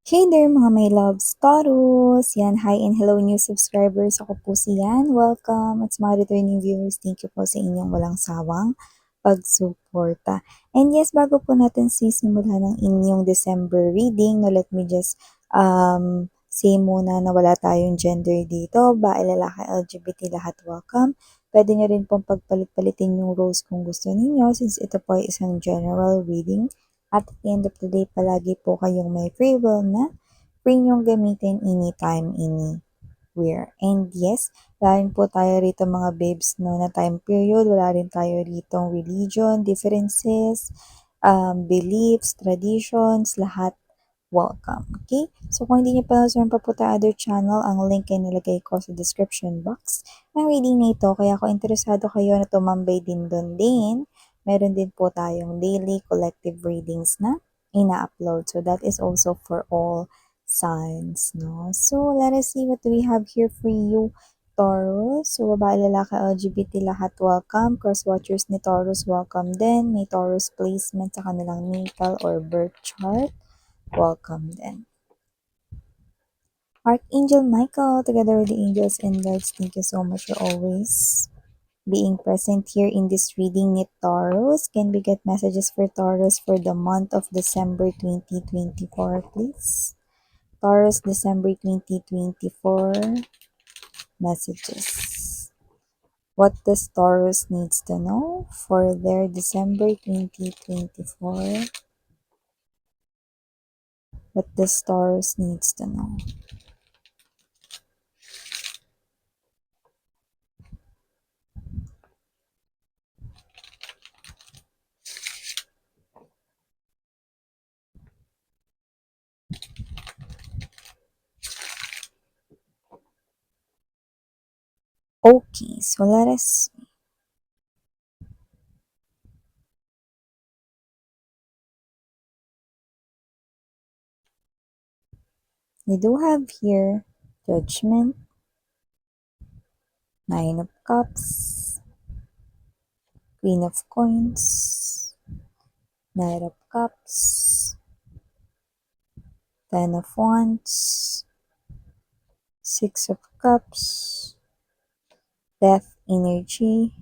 Hey there mga my loves, Taurus! Yan, hi and hello new subscribers. Ako po si Yan. Welcome at sa mga returning viewers, thank you po sa inyong walang sawang pagsuporta. And yes, bago po natin sisimulan ng inyong December reading, no, let me just say muna na wala tayong gender dito. Bae, lalaki, LGBT, lahat welcome. Pwede nyo rin pong pagpalit-palitin yung roles kung gusto ninyo since ito po ay isang general reading. At the end of the day, palagi po kayong may free will na free nyong gamitin anytime, anywhere. And yes, wala rin po tayo rito mga babes no, na time period. Wala rin tayo rito religion, differences, beliefs, traditions, lahat welcome. Okay? So kung hindi niyo pa nasunod pa po tayo other channel, ang link ay nilagay ko sa description box ng reading na ito. Kaya kung interesado kayo na tumambay din doon din, meron din po tayong daily collective readings na ina-upload. So that is also for all signs, no? So let us see what we have here for you, Taurus. So babae, lalaki, LGBT, lahat welcome. Cross-watchers ni Taurus, welcome din. May Taurus placement sa kanilang natal or birth chart. Welcome then. Archangel Michael, together with the angels and guides, thank you so much for always being present here in this reading ni Taurus. Can we get messages for Taurus for the month of December 2024, please? Taurus, December 2024 messages. What does Taurus needs to know for their December 2024? What does Taurus needs to know? Okay, so let us see. We do have here Judgment, Nine of Cups, Queen of Coins, Knight of Cups, Ten of Wands, Six of Cups, Death Energy,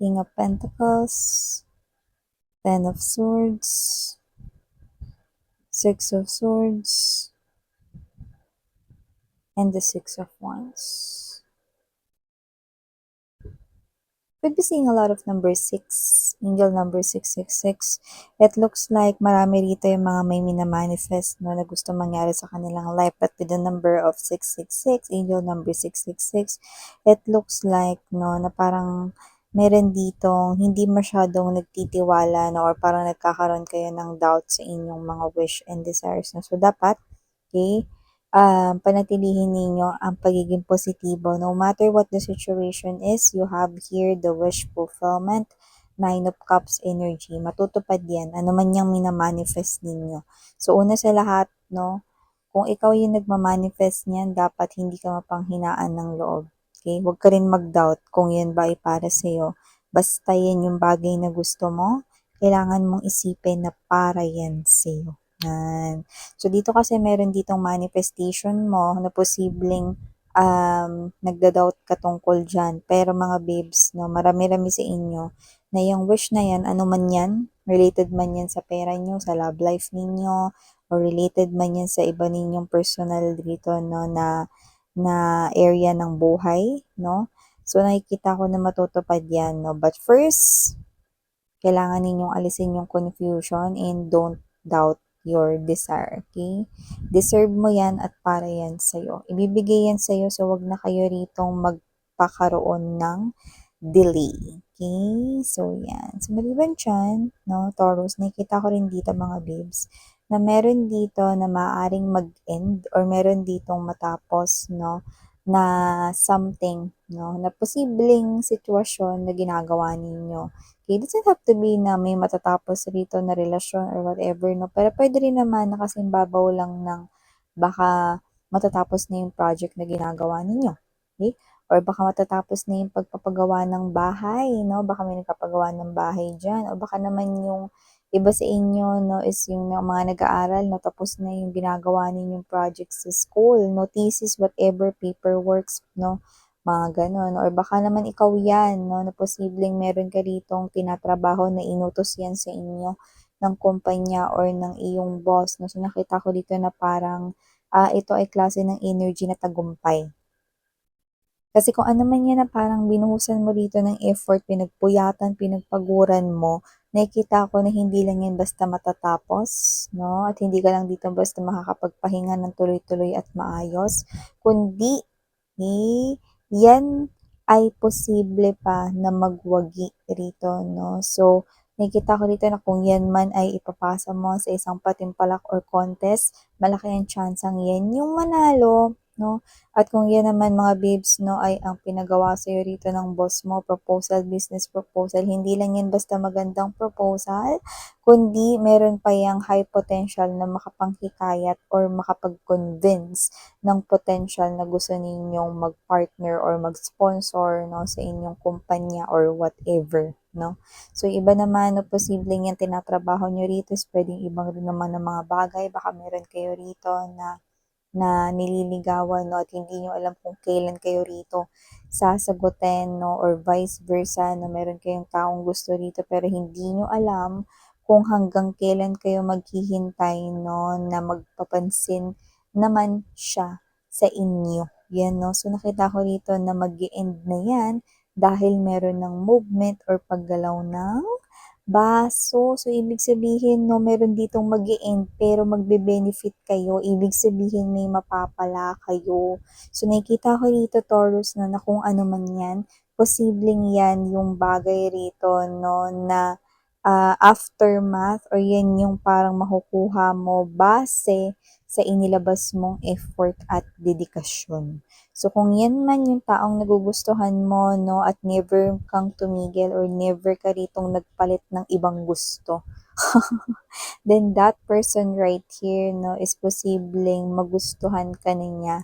King of Pentacles, Ten of Swords, Six of Swords, and the Six of Wands. Could be seeing a lot of number 6, angel number 666. It looks like marami rito yung mga may minamanifest no, na gusto mangyari sa kanilang life. But with the number of 666, angel number 666, it looks like no, na parang meron ditong hindi masyadong nagtitiwala no, or parang nagkakaroon kayo ng doubt sa inyong mga wish and desires. No? So dapat, okay, panatilihin ninyo ang pagiging positibo. No matter what the situation is, you have here the wish fulfillment, Nine of Cups energy. Matutupad yan. Ano man yung minamanifest ninyo. So, una sa lahat, no, kung ikaw yung nagmamanifest niyan, dapat hindi ka mapanghinaan ng loob. Okay? Huwag ka rin mag-doubt kung yan ba ay para sa'yo. Basta yan yung bagay na gusto mo, kailangan mong isipin na para yan sa'yo. Yan. So, dito kasi meron ditong manifestation mo na posibleng nagda-doubt ka tungkol dyan. Pero mga babes, no, marami-rami sa inyo na yung wish na yan, ano man yan, related man yan sa pera nyo, sa love life ninyo, or related man yan sa iba ninyong personal dito, no, na area ng buhay, no. So, nakikita ko na matutupad yan, no. But first, kailangan ninyong alisin yung confusion and don't doubt your desire, okay? Deserve mo yan at para yan sa'yo. Ibibigay yan sa'yo, so wag na kayo ritong magpakaroon ng delay. Okay? So, yan. So, maliban dyan, no, Taurus, nakikita ko rin dito mga babes, na meron dito na maaaring mag-end or meron ditong matapos, no, na something, no, na posibleng sitwasyon na ginagawa ninyo. Okay, it doesn't have to be na may matatapos rito na relasyon or whatever, no? Pero pwede rin naman na kasing babaw lang ng baka matatapos na yung project na ginagawa ninyo. Okay? Or baka matatapos na yung pagpapagawa ng bahay, no? Baka may nagpapagawa ng bahay dyan. O baka naman Iba sa inyo 'no is yung mga nag-aaral 'no, tapos na yung ginagawa ninyong projects sa school 'no, thesis, whatever, paperworks 'no, mga gano'n. Or baka naman ikaw 'yan 'no, na posibleng meron ka ditong tinatrabaho na inutos 'yan sa inyo ng kumpanya or ng iyong boss 'no. So, nakita ko dito na parang, ito ay klase ng energy na tagumpay. Kasi kung ano man 'yan na parang binuhusan mo dito ng effort, pinagpuyatan, pinagpaguran mo, nakikita ko na hindi lang 'yan basta matatapos 'no, at hindi ka lang dito basta makakapagpahinga ng tuloy-tuloy at maayos, kundi, eh, 'yan ay posible pa na magwagi rito 'no. So, nakikita ko dito na kung 'yan man ay ipapasa mo sa isang patimpalak or contest, malaki ang tyansang 'yan yung manalo 'no. At kung 'yan naman mga babes 'no, ay ang pinagawa sa'yo rito ng boss mo, proposal, business proposal, hindi lang 'yan basta magandang proposal, kundi meron pa yang high potential na makapanghikayat or makapag-convince ng potential na gusto ninyong mag-partner or mag-sponsor 'no, sa inyong kumpanya or whatever 'no. So, iba naman 'no, posibleng yang tinatrabaho niyo rito is puwedeng ibang rin naman na mga bagay. Baka meron kayo rito na na nililigawan 'no, at hindi niyo alam kung kailan kayo rito sasagutin 'no, or vice versa na meron kayong taong gusto rito pero hindi niyo alam kung hanggang kailan kayo maghihintay 'no, na magpapansin naman siya sa inyo, 'yan 'no. So, nakita ko rito na mag-e-end na 'yan dahil meron ng movement or paggalaw ng baso. So, ibig sabihin 'no, meron ditong mag-e-end pero magbe-benefit kayo. Ibig sabihin may mapapala kayo. So, nakikita ko dito Taurus 'no, na kung ano man 'yan, posibleng 'yan yung bagay rito 'no, na, aftermath or 'yan yung parang makukuha mo base sa inilabas mong effort at dedikasyon. So, kung 'yan man yung taong nagugustuhan mo 'no, at never kang tumigil or never ka ritong nagpalit ng ibang gusto, then that person right here 'no, is posibleng magustuhan ka na niya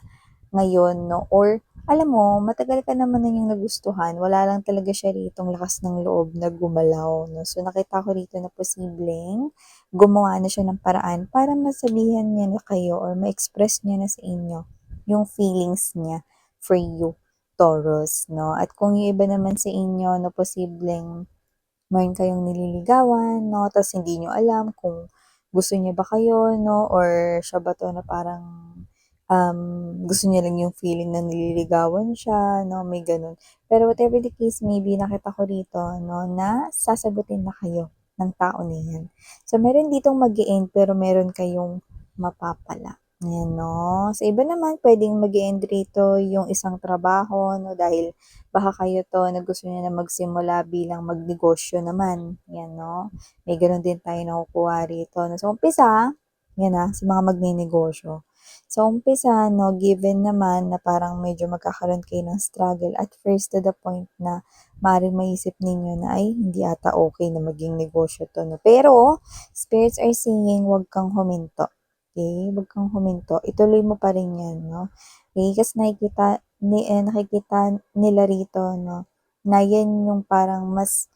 ngayon 'no, or alam mo matagal ka naman na niyang nagustuhan, wala lang talaga siya ritong lakas ng loob na gumalaw 'no. So, nakita ko rito na posibleng gumawa na siya ng paraan para masabihan niya na kayo or ma-express niya na sa inyo yung feelings niya for you, Taurus 'no. At kung yung iba naman sa inyo na posibleng meron kayong nililigawan 'no, ta's hindi niyo alam kung gusto niya ba kayo 'no, or siya ba 'to na parang, gusto niya lang yung feeling na nililigawan siya 'no, may gano'n. Pero whatever the case may be, nakita ko rito 'no, na sasagutin na kayo ng tao na 'yan. So, meron ditong mag-e-end pero meron kayong mapapala, ayan 'no. Sa iba naman puwedeng mag-e-end rito yung isang trabaho 'no, dahil baka kayo 'to na gusto niyo na magsimula bilang magnegosyo naman, 'yan 'no. May gano'n din tayong nakukuha rito 'no. Sa umpisa, 'yan, sa mga magnenegosyo. Sa umpisa 'no, given naman na parang medyo magkakaroon kayo ng struggle at first to the point na maaaring maisip ninyo na, "Ay hindi ata okey na maging negosyo 'to 'no." Pero spirits are saying, "Wag kang huminto." Okey, wag kang huminto, ituloy mo pa rin 'yan 'no. Okey, kasi nakikita nila rito 'no, na 'yan yung parang mas,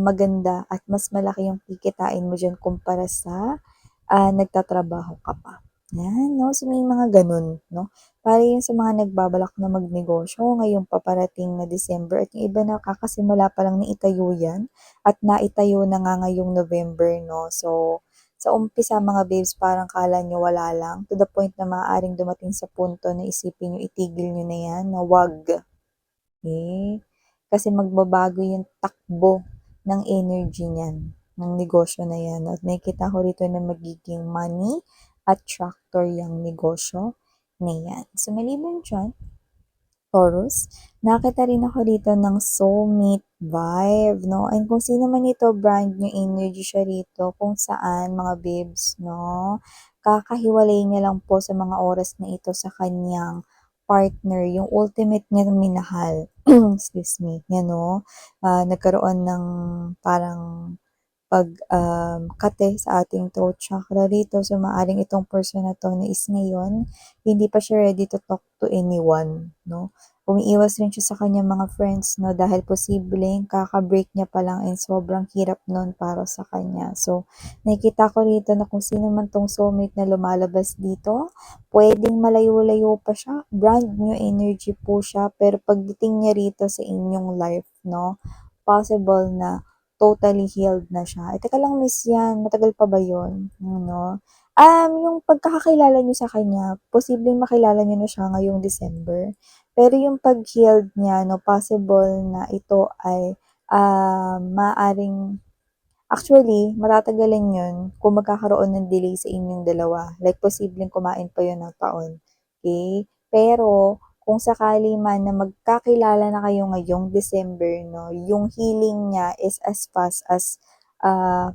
maganda at mas malaki yung kikitain mo diyan kumpara sa, nagtatrabaho ka pa. 'Yan 'no, so may mga gano'n 'no. Para 'yun sa mga nagbabalak na magnegosyo ngayong paparating na December at yung iba na kakasimula pa lang na itayo 'yan at naitayo na nga ngayong November 'no. So, sa umpisa mga babes parang akala niyo wala lang, to the point na maaaring dumating sa punto na isipin niyo itigil niyo na 'yan, na wag. Eh, kasi magbabago yung takbo ng energy niyan, ng negosyo na 'yan at nakikita ko rito na magiging money attractor yang negosyo na 'yan. So, maliban diyan, Taurus, nakita rin ako dito ng soulmate vibe 'no, and kung sino man ito brand new energy siya rito kung saan mga babes 'no, kakahiwalay niya lang po sa mga oras na ito sa kaniyang partner, yung ultimate niyang minahal, excuse me, 'yan 'no. Nagkaroon ng parang kate sa ating throat chakra rito. So, maaring itong person na 'to na is ngayon, hindi pa siya ready to talk to anyone, 'no? Umiiwas rin siya sa kanyang mga friends, 'no, dahil posibleng kaka-break niya pa lang and sobrang hirap nun para sa kanya. So, nakikita ko rito na kung sino man 'tong soulmate na lumalabas dito, puwedeng malayo-layo pa siya, brand new energy po siya, pero pagdating niya rito sa inyong life, 'no, possible na totally healed na siya. Eh, teka lang miss 'yan, matagal pa ba 'yun? Ano? Yung pagkakakilala niyo sa kanya, posibleng makilala niyo na siya ngayong December. Pero yung pag-healed niya 'no, possible na ito ay, maaaring actually matatagalan 'yun kung magkakaroon ng delay sa inyong dalawa, like posibleng kumain pa 'yun ng taon, okey? Pero kung sakali man na magkakilala na kayo ngayong December 'no, yung healing niya is as fast as,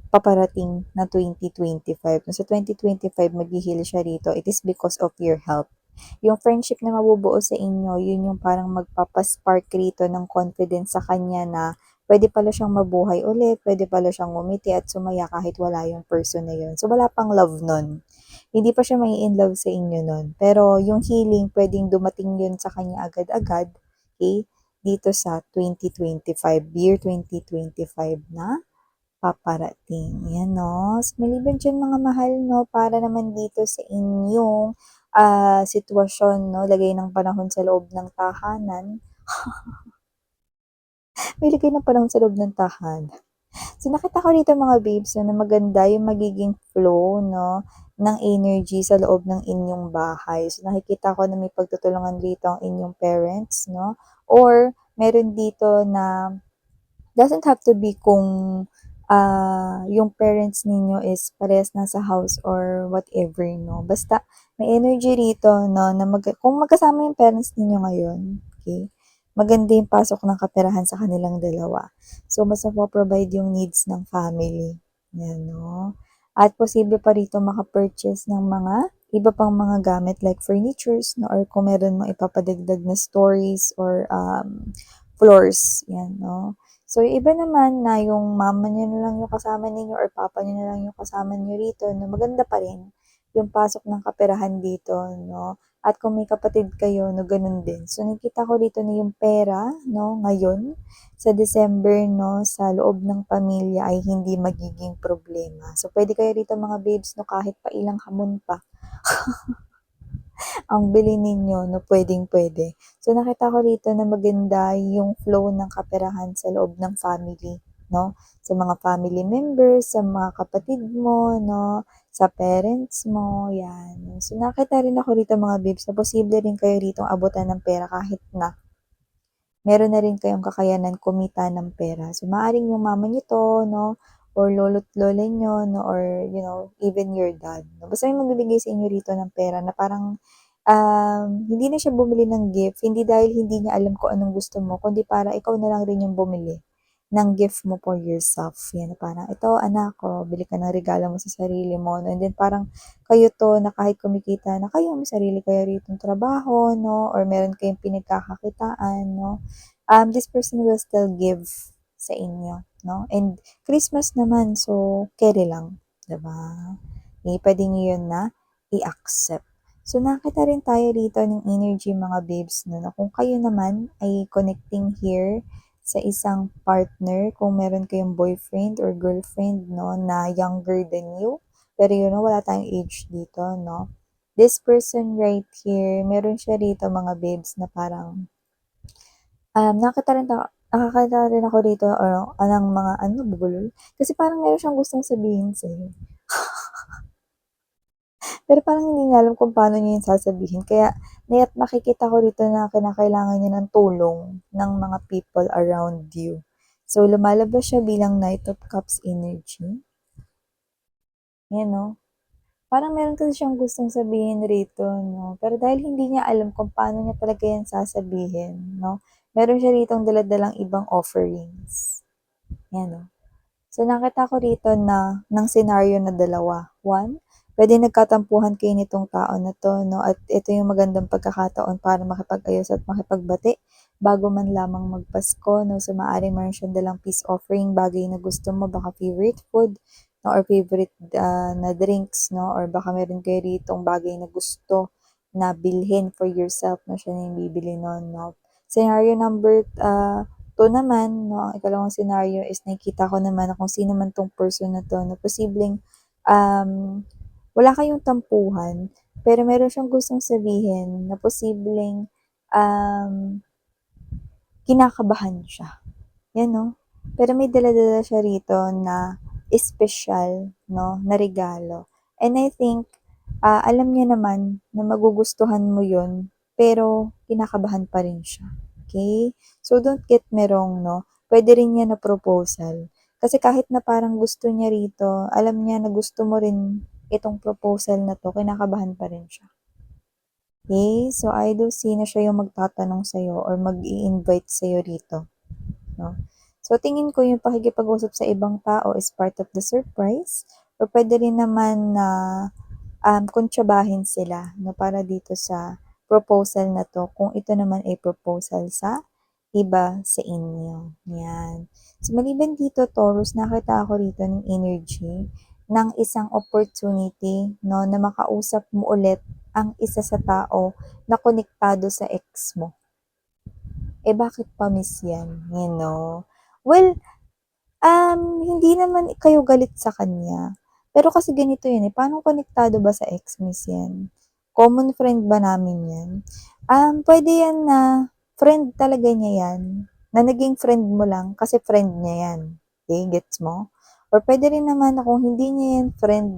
paparating na 2025. Sa 2025 maghi-heal siya rito, it is because of your help. Yung friendship na mabubuo sa inyo, yun yung parang magpapa-spark rito ng confidence sa kanya na puwede pala siyang mabuhay ulit, puwede pala siyang ngumiti at sumaya kahit wala yung person na yun. So, wala pang love nun. Hindi pa siya mai-inlove sa inyo nun. Pero yung healing, puwedeng dumating yun sa kanya agad-agad, okey, dito sa 2025, year 2025 na paparating. Yan 'no. So, maliban diyan mga mahal 'no, para naman dito sa inyong, sitwasyon 'no, lagay ng panahon sa loob ng tahanan. May lagay ng panahon sa loob ng tahanan. So, nakita ko dito mga babes 'no, na maganda yung magiging flow 'no, ng energy sa loob ng inyong bahay. So, nakikita ko na may pagtutulungan dito ang inyong parents 'no, or meron dito na doesn't have to be kung, yung parents ninyo is parehas nasa house or whatever 'no. Basta may energy rito 'no na kung magkasama yung parents ninyo ngayon, okey, maganda yung pasok ng kaperahan sa kanilang dalawa. So, mas napo-provide yung needs ng family, 'yan 'no. At posible pa rito maka-purchase ng mga iba pang mga gamit like furnitures 'no, or kung meron mang ipapadagdag na stories or, floors, 'yan 'no. So, yung iba naman na yung mama niyo na lang yung kasama ninyo or papa niyo na lang yung kasama niyo rito 'no, maganda pa rin yung pasok ng kaperahan dito 'no. At kung may kapatid kayo 'no, gano'n din. So, nakikita ko dito na yung pera 'no, ngayon sa December 'no, sa loob ng pamilya ay hindi magiging problema. So, puwede kayo rito mga babes 'no, kahit pa ilang hamon pa ang bilhin ninyo 'no, puwedeng-puwede. So, nakita ko rito na maganda yung flow ng kaperahan sa loob ng family 'no, sa mga family members, sa mga kapatid mo 'no, sa parents mo, 'yan. So, nakita rin ako rito mga babes na posible rin kayo ritong abutan ng pera kahit na meron na rin kayong kakayanan kumita ng pera. So, maaaring yung mama niyo 'to 'no, or lolo't lola niyo 'no, or you know, even your dad 'no. Basta may magbibigay sa inyo rito ng pera na parang, hindi na siya bumili ng gift, hindi dahil hindi niya alam kung anong gusto mo, kundi para ikaw na lang rin yung bumili ng gift mo for yourself. Yan, na parang, "Ito anak, ko bili ka ng regalo mo sa sarili mo." No? And then parang kayo 'to na kahit kumikita na kayo, may sarili kayo ritong trabaho 'no, or meron kayong pinagkakakitaan 'no, this person will still give sa inyo 'no. And Christmas naman, so kere lang, 'di ba? Puwede niyo 'yun na i-accept. So, nakita rin tayo rito ng energy mga babes 'no, na kung kayo naman ay connecting here sa isang partner, kung meron kayong boyfriend or girlfriend 'no, na younger than you, pero you know wala tayong age dito 'no. This person right here, meron siya rito mga babes na parang, nakakita rin ako rito or ng mga ano, bubulol, kasi parang meron siyang gustong sabihin sa'yo. Pero parang hindi niya alam kung paano niya yun sasabihin kaya nakikita ko rito na kinakailangan niya ng tulong ng mga people around you. So, lumalabas siya bilang Knight of Cups energy. Yan 'no. Parang meron kasi siyang gustong sabihin rito 'no, pero dahil hindi niya alam kung paano niya talaga yan sasabihin 'no, meron siya ritong dala-dalang ibang offerings, yan 'no. So, nakita ko rito na ng scenario na dalawa. One, Puwede nagkatampuhan kayo nitong tao na 'to 'no, at ito yung magandang pagkakataon para makipag-ayos at makipagbati bago man lamang magpasko 'no. So, maaaring meron siyang dalang peace offering, bagay na gusto mo, baka favorite food 'no or favorite, na drinks 'no or baka meron kayo ritong bagay na gusto na bilhin for yourself 'no, siya na yung bibili nun 'no. Scenario number, 2 naman 'no, ang ikalawang scenario is nakikita ko naman na kung sino man 'tong person na 'to na posibleng, um wala kayong tampuhan, pero meron siyang gustong sabihin na posibleng, kinakabahan siya, 'yan 'no. Pero may dala-dala siya rito na espesyal 'no, na regalo and I think, alam niya naman na magugustuhan mo 'yun, pero kinakabahan pa rin siya, okey? So, don't get me wrong 'no, puwede rin 'yan na proposal. Kasi kahit na parang gusto niya rito, alam niya na gusto mo rin itong proposal na 'to, kinakabahan pa rin siya. Okay, so I do see na siya yung magtatanong sa'yo or mag-i-invite sa'yo rito, 'no. So tingin ko yung pakikipag-usap sa ibang tao is part of the surprise or puwede rin naman na, kuntsabahin sila 'no, para dito sa proposal na 'to kung ito naman ay proposal sa iba sa inyo, 'yan. So maliban dito Taurus, nakita ako rito ng energy ng isang opportunity 'no, na makausap mo ulit ang isa sa tao na konektado sa ex mo. Eh, bakit pa miss 'yan, you know? Well, hindi naman kayo galit sa kanya, pero kasi ganito 'yan, eh, paano konektado ba sa ex miss 'yan? Common friend ba namin 'yan? Puwede 'yan na friend talaga niya 'yan, na naging friend mo lang kasi friend niya 'yan, okey, gets mo? Or puwede rin naman na kung hindi niya 'yan friend,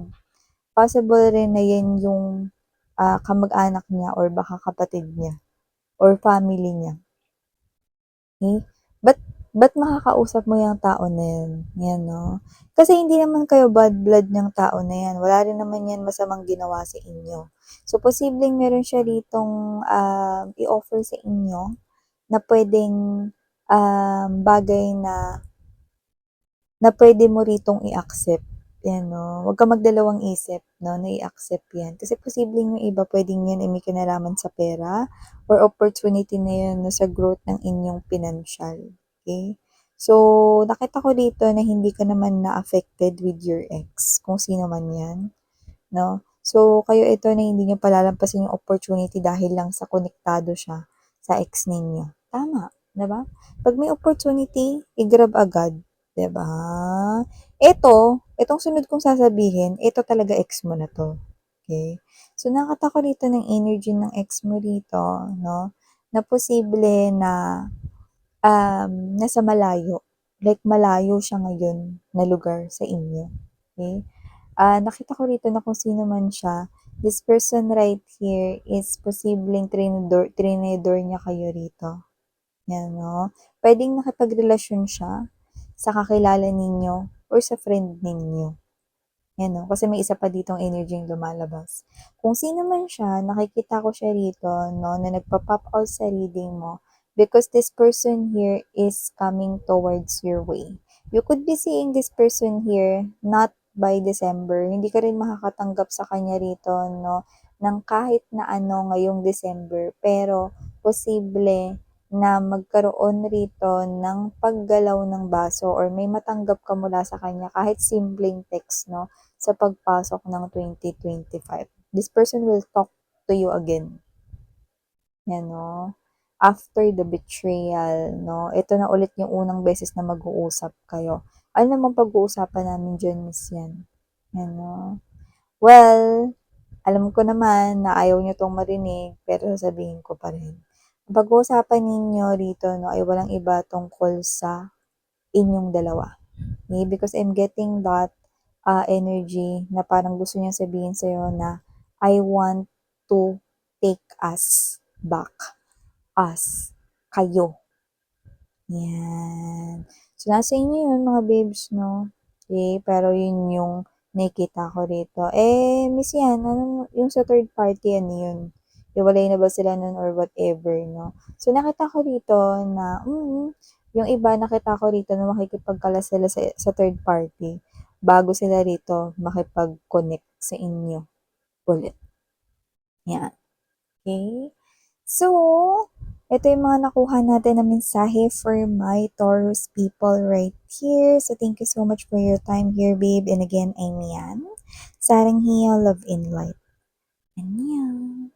possible rin na 'yan yung, kamag-anak niya or baka kapatid niya or family niya. Eh, ba't makakausap mo yang tao na 'yan, 'yan 'no? Kasi hindi naman kayo bad blood niyang tao na 'yan, wala rin naman 'yan masamang ginawa sa inyo. So, posibleng meron siya ritong, i-offer sa inyo na puwedeng, bagay na puwede mo ritong i-accept, 'yan 'no. Huwag kang magdalawang isip 'no, na i-accept 'yan. Kasi posibleng yung iba puwedeng 'yan ay may kinalaman sa pera or opportunity na 'yun 'no, sa growth ng inyong pinansiyal, okey? So, nakita ko dito na hindi ka naman na affected with your ex, kung sino man 'yan. 'No? So, kayo ito na hindi niyo palalampasin yung opportunity dahil lang sa konektado siya sa ex ninyo. Tama, 'di ba? 'Pag may opportunity, i-grab agad, 'di ba? Itong sunod kong sasabihin, ito talaga ex mo na 'to, okey? So, nakita ko dito ng energy ng ex mo rito 'no, na posible na, nasa malayo, like malayo siya ngayon na lugar sa inyo, okey? Nakita ko rito na kung sino man siya, this person right here is posibleng trinador niya kayo rito, 'yan 'no. Puwedeng nakipagrelasyon siya sa kakilala ninyo or sa friend ninyo, 'yan 'no, kasi may isa pa ditong energy yung lumalabas. Kung sino man siya, nakikita ko siya rito 'no, na nagpa-pop out sa reading mo because this person here is coming towards your way. You could be seeing this person here not by December. Hindi ka rin makakatanggap sa kanya rito 'no, ng kahit na ano ngayong December, pero posible na magkaroon rito ng paggalaw ng baso or may matanggap ka mula sa kanya kahit simpleng text 'no, sa pagpasok ng 2025. This person will talk to you again, 'yan 'no. After the betrayal 'no, ito na ulit yung unang beses na mag-uusap kayo. Ano namang pag-uusapan namin diyan miss 'yan, 'yan 'no. Well, alam ko naman na ayaw niyo 'tong marinig pero sasabihin ko pa rin. Ang pag-uusapan ninyo rito 'no ay walang iba tungkol sa inyong dalawa. Okay, because I'm getting that, energy na parang gusto niyang sabihin sa'yo na, "I want to take us back, us, kayo." 'Yan. So, nasa inyo 'yun mga babes 'no, okey, pero 'yun yung nakikita ko rito. Eh, miss 'yan, anong yung sa third party ano 'yun, hiwalay na ba sila nun or whatever 'no? So, nakita ko rito na, yung iba nakita ko rito na makikipagkalas sila sa third party bago sila rito makipag-connect. sa inyo ulit. Yan. Okay? So, ito yung mga nakuha natin na mensahe for my Taurus people right here. So, thank you so much for your time here, babe. And again, I'm Yan. Sarang hiya, love in light. And yeah.